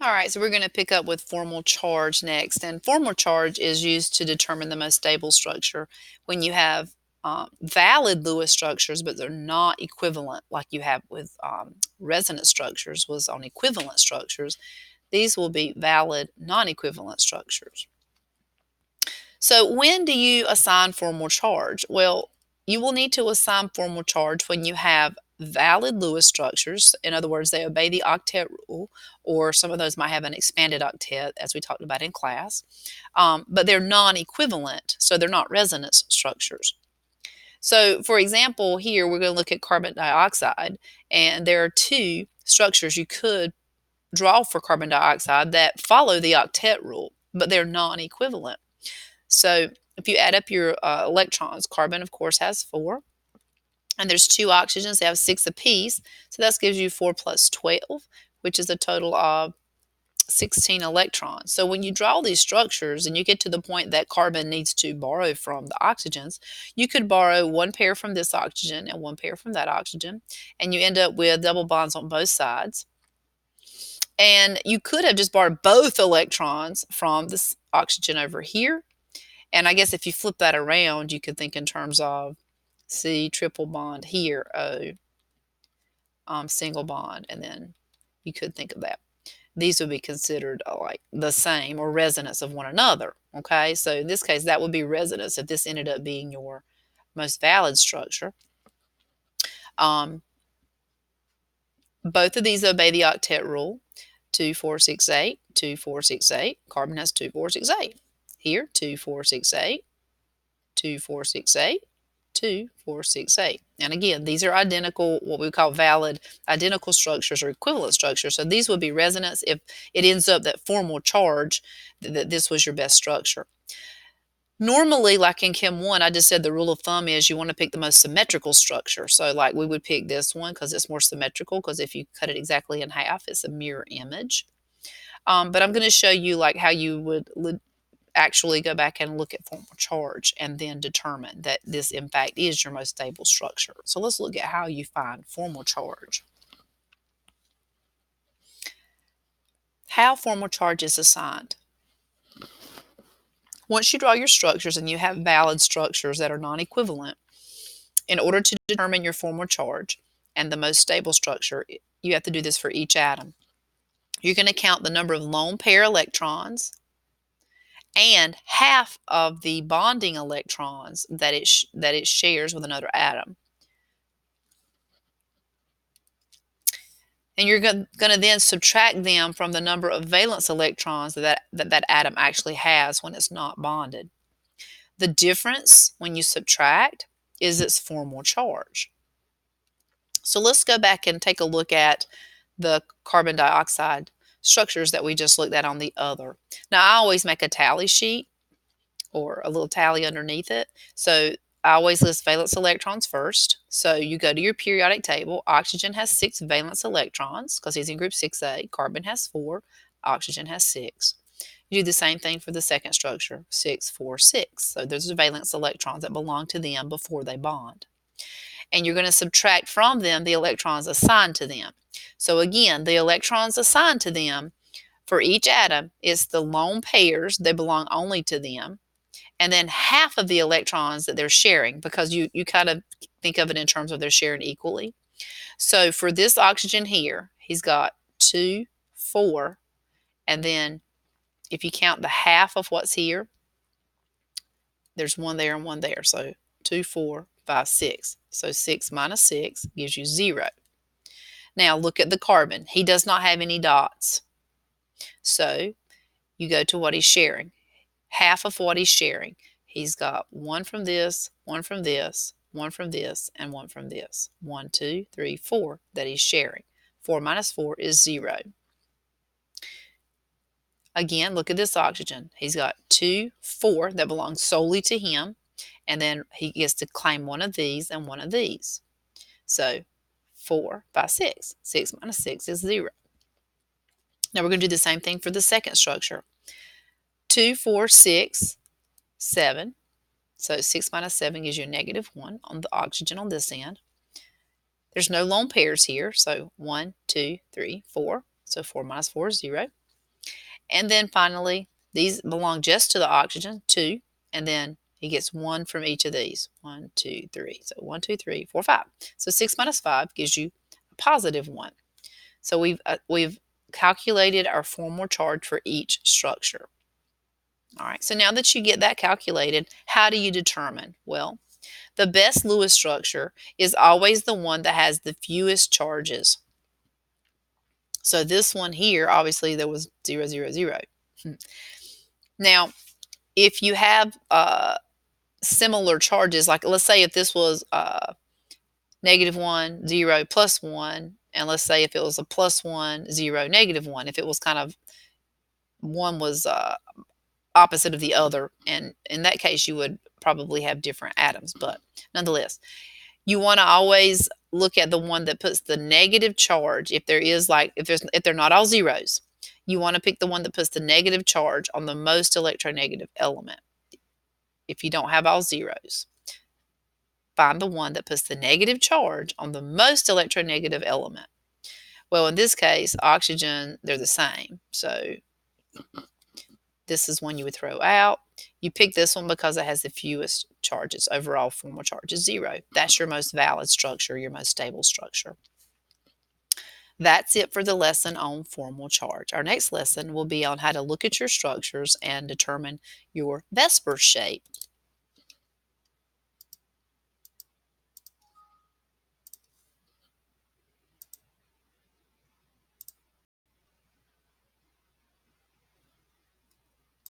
All right, so we're going to pick up with formal charge next. And formal charge is used to determine the most stable structure when you have valid Lewis structures, but they're not equivalent like you have with resonance structures was on equivalent structures. These will be valid non-equivalent structures. So when do you assign formal charge? Well, you will need to assign formal charge when you have valid Lewis structures. In other words, they obey the octet rule, or some of those might have an expanded octet, as we talked about in class. But they're non-equivalent, so they're not resonance structures. So, for example, here we're going to look at carbon dioxide, and there are two structures you could draw for carbon dioxide that follow the octet rule, but they're non-equivalent. So if you add up your electrons, carbon, of course, has 4. And there's 2 oxygens. They have 6 apiece. So that gives you 4 plus 12, which is a total of 16 electrons. So when you draw these structures and you get to the point that carbon needs to borrow from the oxygens, you could borrow 1 pair from this oxygen and 1 pair from that oxygen, and you end up with double bonds on both sides. And you could have just borrowed both electrons from this oxygen over here. And I guess if you flip that around, you could think in terms of C triple bond here, O single bond, and then you could think of that. These would be considered like the same or resonance of one another. Okay, so in this case, that would be resonance if this ended up being your most valid structure. Both of these obey the octet rule. 2, 4, 6, 8, 2, 4, 6, 8. Carbon has 2, 4, 6, 8. Here, 2, 4, 6, 8, 2, 4, 6, 8, 2, 4, 6, 8. And again, these are identical, what we call valid identical structures or equivalent structures. So these would be resonance if it ends up that formal charge that this was your best structure. Normally, like in Chem 1, I just said the rule of thumb is you want to pick the most symmetrical structure. So like we would pick this one because it's more symmetrical, because if you cut it exactly in half, it's a mirror image. But I'm going to show you like how you would actually go back and look at formal charge and then determine that this in fact is your most stable structure. So let's look at how you find formal charge. How formal charge is assigned. Once you draw your structures and you have valid structures that are non-equivalent, in order to determine your formal charge and the most stable structure, you have to do this for each atom. You're going to count the number of lone pair electrons and half of the bonding electrons that it shares with another atom. And you're going to then subtract them from the number of valence electrons that atom actually has when it's not bonded. The difference when you subtract is its formal charge. So let's go back and take a look at the carbon dioxide structures that we just looked at on the other. Now, I always make a tally sheet or a little tally underneath it. So I always list valence electrons first. So you go to your periodic table. Oxygen has 6 valence electrons because he's in group 6A. Carbon has 4. Oxygen has 6. You do the same thing for the second structure, 6, 4, 6. So those are valence electrons that belong to them before they bond. And you're going to subtract from them the electrons assigned to them. So again, the electrons assigned to them for each atom is the lone pairs. They belong only to them. And then half of the electrons that they're sharing, because you kind of think of it in terms of they're sharing equally. So for this oxygen here, he's got 2, 4, and then if you count the half of what's here, there's 1 there and 1 there. So 2, 4, 5, 6. So 6 minus 6 gives you 0. Now look at the carbon. He does not have any dots. So you go to what he's sharing. Half of what he's sharing. He's got 1 from this, 1 from this, 1 from this, and 1 from this. 1, 2, 3, 4 that he's sharing. 4 minus 4 is 0. Again, look at this oxygen. He's got 2, 4 that belongs solely to him, and then he gets to claim 1 of these and 1 of these. So 4 by 6. 6 minus 6 is 0. Now we're going to do the same thing for the second structure. 2, 4, 6, 7. So 6 minus 7 gives you a -1 on the oxygen on this end. There's no lone pairs here, so 1, 2, 3, 4. So 4 minus 4 is 0. And then finally, these belong just to the oxygen, 2, and then he gets 1 from each of these. 1, 2, 3. So 1, 2, 3, 4, 5. So 6 minus 5 gives you a positive 1. So we've calculated our formal charge for each structure. All right, so now that you get that calculated, how do you determine? Well, the best Lewis structure is always the one that has the fewest charges. So this one here, obviously there was 0, 0, 0. Now, if you have similar charges, like let's say if this was -1, 0, +1, and let's say if it was a +1, 0, -1, if it was kind of one was opposite of the other, and in that case you would probably have different atoms, but nonetheless, you want to always look at the one that puts the negative charge. If there is like if they're not all zeros, you want to pick the one that puts the negative charge on the most electronegative element. If you don't have all zeros, find the one that puts the negative charge on the most electronegative element. Well, in this case, oxygen, they're the same. So this is one you would throw out. You pick this one because it has the fewest charges. Overall formal charge is 0. That's your most valid structure, your most stable structure. That's it for the lesson on formal charge. Our next lesson will be on how to look at your structures and determine your Vesper shape.